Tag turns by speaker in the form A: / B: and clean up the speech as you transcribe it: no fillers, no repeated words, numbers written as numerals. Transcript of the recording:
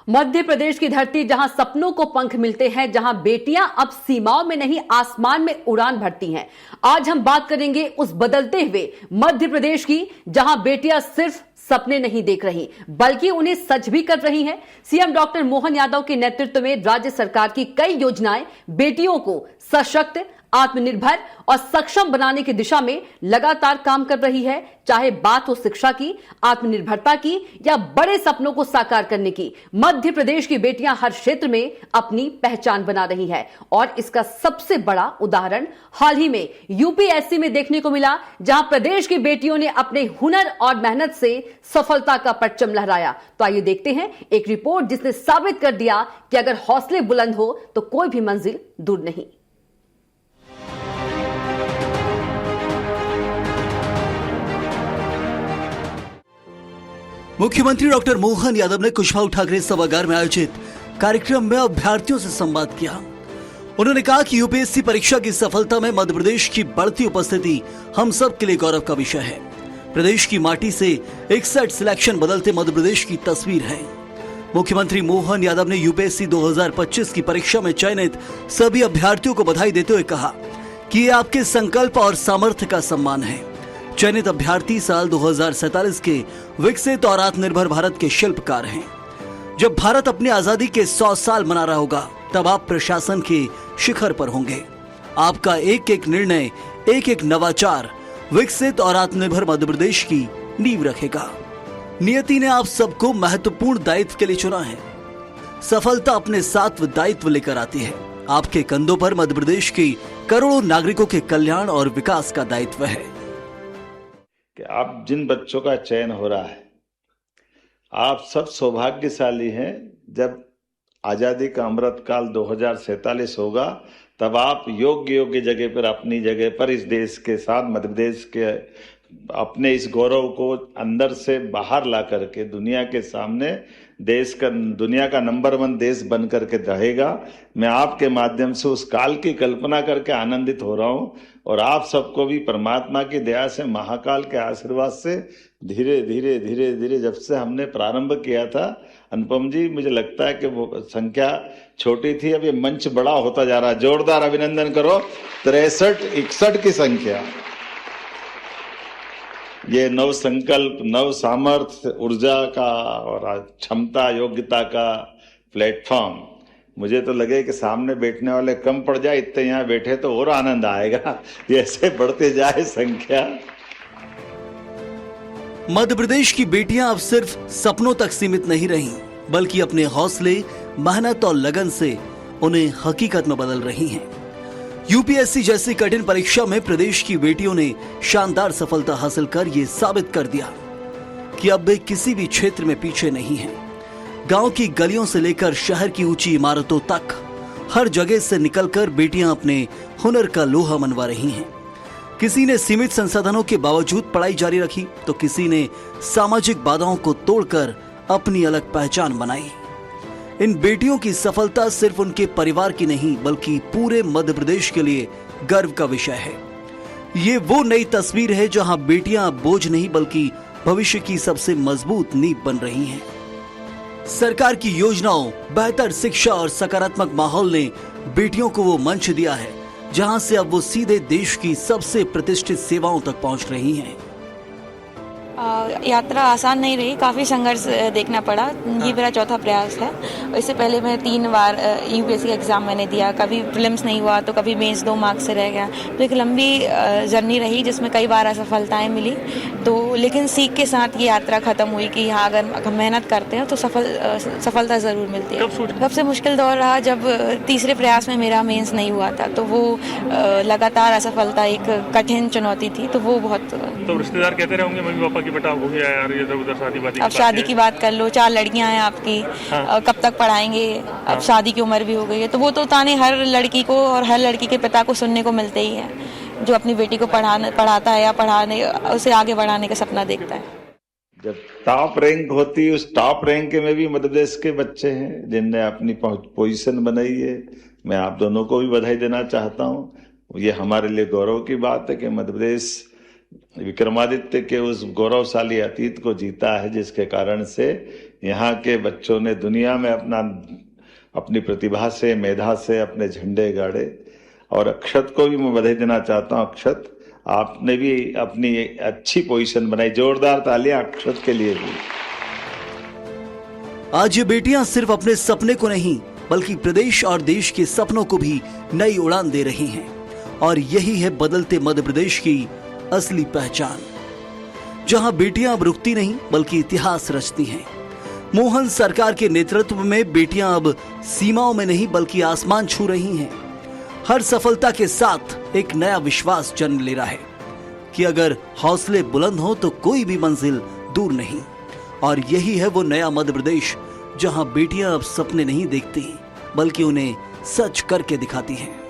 A: मध्य प्रदेश की धरती जहां सपनों को पंख मिलते हैं, जहां बेटियां अब सीमाओं में नहीं आसमान में उड़ान भरती हैं। आज हम बात करेंगे उस बदलते हुए मध्य प्रदेश की, जहां बेटियां सिर्फ सपने नहीं देख रही बल्कि उन्हें सच भी कर रही हैं। सीएम डॉक्टर मोहन यादव के नेतृत्व में राज्य सरकार की कई योजनाएं बेटियों को सशक्त, आत्मनिर्भर और सक्षम बनाने की दिशा में लगातार काम कर रही है। चाहे बात हो शिक्षा की, आत्मनिर्भरता की या बड़े सपनों को साकार करने की, मध्य प्रदेश की बेटियां हर क्षेत्र में अपनी पहचान बना रही है। और इसका सबसे बड़ा उदाहरण हाल ही में यूपीएससी में देखने को मिला, जहां प्रदेश की बेटियों ने अपने हुनर और मेहनत से सफलता का परचम लहराया। तो आइए देखते हैं एक रिपोर्ट जिसने साबित कर दिया कि अगर हौसले बुलंद हो तो कोई भी मंजिल दूर नहीं।
B: मुख्यमंत्री डॉक्टर मोहन यादव ने कुशाभाऊ ठाकरे सभागार में आयोजित कार्यक्रम में अभ्यर्थियों से संवाद किया। उन्होंने कहा कि यूपीएससी परीक्षा की सफलता में मध्य प्रदेश की बढ़ती उपस्थिति हम सब के लिए गौरव का विषय है। प्रदेश की माटी से 61 सिलेक्शन बदलते मध्य प्रदेश की तस्वीर है। मुख्यमंत्री मोहन यादव ने यूपीएससी 2025 की परीक्षा में चयनित सभी अभ्यर्थियों को बधाई देते हुए कहा कि ये आपके संकल्प और सामर्थ्य का सम्मान है। चयनित अभ्यर्थी साल 2047 के विकसित और आत्मनिर्भर भारत के शिल्पकार हैं। जब भारत अपनी आजादी के 100 साल मना रहा होगा, तब आप प्रशासन के शिखर पर होंगे। आपका एक एक निर्णय, एक एक नवाचार विकसित और आत्मनिर्भर मध्य प्रदेश की नींव रखेगा। नियति ने आप सबको महत्वपूर्ण दायित्व के लिए चुना है। सफलता अपने साथ दायित्व लेकर आती है। आपके कंधों पर मध्य प्रदेश के करोड़ों नागरिकों के कल्याण और विकास का दायित्व है।
C: कि आप जिन बच्चों का चयन हो रहा है, आप सब सौभाग्यशाली हैं। जब आजादी का अमृत काल 2047 होगा, तब आप योग्य जगह पर, अपनी जगह पर इस देश के साथ, मध्य प्रदेश के अपने इस गौरव को अंदर से बाहर ला करके दुनिया के सामने दुनिया का नंबर 1 देश बन करके रहेगा। मैं आपके माध्यम से उस काल की कल्पना करके आनंदित हो रहा हूं और आप सबको भी परमात्मा की दया से, महाकाल के आशीर्वाद से धीरे धीरे जब से हमने प्रारंभ किया था, अनुपम जी, मुझे लगता है कि वो संख्या छोटी थी, अब ये मंच बड़ा होता जा रहा है। जोरदार अभिनंदन करो। 63-61 की संख्या। ये नव संकल्प, नव सामर्थ्य, ऊर्जा का और क्षमता, योग्यता का प्लेटफॉर्म। मुझे तो लगे कि सामने बैठने वाले कम पड़ जाए, इतने यहाँ बैठे तो और आनंद आएगा। ये ऐसे बढ़ते जाए संख्या।
B: मध्य प्रदेश की बेटियां अब सिर्फ सपनों तक सीमित नहीं रहीं, बल्कि अपने हौसले, मेहनत और लगन से उन्हें हकीकत में बदल रही हैं। यूपीएससी जैसी कठिन परीक्षा में प्रदेश की बेटियों ने शानदार सफलता हासिल कर ये साबित कर दिया कि अब वे किसी भी क्षेत्र में पीछे नहीं हैं। गांव की गलियों से लेकर शहर की ऊंची इमारतों तक हर जगह से निकलकर बेटियां अपने हुनर का लोहा मनवा रही हैं। किसी ने सीमित संसाधनों के बावजूद पढ़ाई जारी रखी, तो किसी ने सामाजिक बाधाओं को तोड़कर अपनी अलग पहचान बनाई। इन बेटियों की सफलता सिर्फ उनके परिवार की नहीं, बल्कि पूरे मध्य प्रदेश के लिए गर्व का विषय है। ये वो नई तस्वीर है जहां बेटियां बोझ नहीं, बल्कि भविष्य की सबसे मजबूत नींव बन रही हैं। सरकार की योजनाओं, बेहतर शिक्षा और सकारात्मक माहौल ने बेटियों को वो मंच दिया है जहां से अब वो सीधे देश की सबसे प्रतिष्ठित सेवाओं तक पहुंच रही हैं।
D: यात्रा आसान नहीं रही, काफ़ी संघर्ष देखना पड़ा। ये मेरा चौथा प्रयास है। इससे पहले मैं 3 बार यूपीएससी का एग्ज़ाम मैंने दिया। कभी प्रीलिम्स नहीं हुआ तो कभी मेंस 2 मार्क्स से रह गया। तो एक लंबी जर्नी रही जिसमें कई बार असफलताएं मिली। तो लेकिन सीख के साथ ये यात्रा ख़त्म हुई कि हाँ, अगर हम मेहनत करते हैं तो सफलता ज़रूर मिलती है। सबसे मुश्किल दौर रहा जब तीसरे प्रयास में मेरा मेंस नहीं हुआ था। तो वो लगातार असफलता एक कठिन चुनौती थी। तो वो बहुत,
E: तो रिश्तेदार कहते रहे होंगे मम्मी पापा की बेटा हो गया यार, ये तो उधर
D: अब शादी की बात कर लो, 4 लड़कियां हैं आपकी। हाँ। कब तक पढ़ाएंगे? अब शादी की उम्र भी हो गई है। तो वो तो ताने हर लड़की को और हर लड़की के पिता को सुनने को मिलते ही है, जो अपनी बेटी को पढ़ाता है या उसे आगे बढ़ाने का सपना देखता है।
C: जब टॉप रैंक होती है, उस टॉप रैंक में भी मध्य प्रदेश के बच्चे हैं जिनने अपनी पोजीशन बनाई है। मैं आप दोनों को भी बधाई देना चाहता हूँ। ये हमारे लिए गौरव की बात है कि मध्य प्रदेश विक्रमादित्य के उस गौरवशाली अतीत को जीता है, जिसके कारण से यहाँ के बच्चों ने दुनिया में अपनी प्रतिभा से, मेधा से अपने झंडे गाड़े। और अक्षत को भी मैं बधाई देना चाहता हूँ। अक्षत, आपने भी अपनी अच्छी पोजीशन बनाई। जोरदार तालियां अक्षत के लिए भी।
B: आज ये बेटियां सिर्फ अपने सपने को नहीं बल्कि प्रदेश और देश के सपनों को भी नई उड़ान दे रही हैं। और यही है बदलते मध्य प्रदेश की असली पहचान, जहां बेटियां अब रुकती नहीं बल्कि इतिहास रचती हैं। मोहन सरकार के नेतृत्व में बेटियां अब सीमाओं में नहीं बल्कि आसमान छू रही हैं। हर सफलता के साथ एक नया विश्वास जन्म ले रहा है कि अगर हौसले बुलंद हो तो कोई भी मंजिल दूर नहीं। और यही है वो नया मध्य प्रदेश जहां बेटियां अब सपने नहीं देखती बल्कि उन्हें सच करके दिखाती हैं।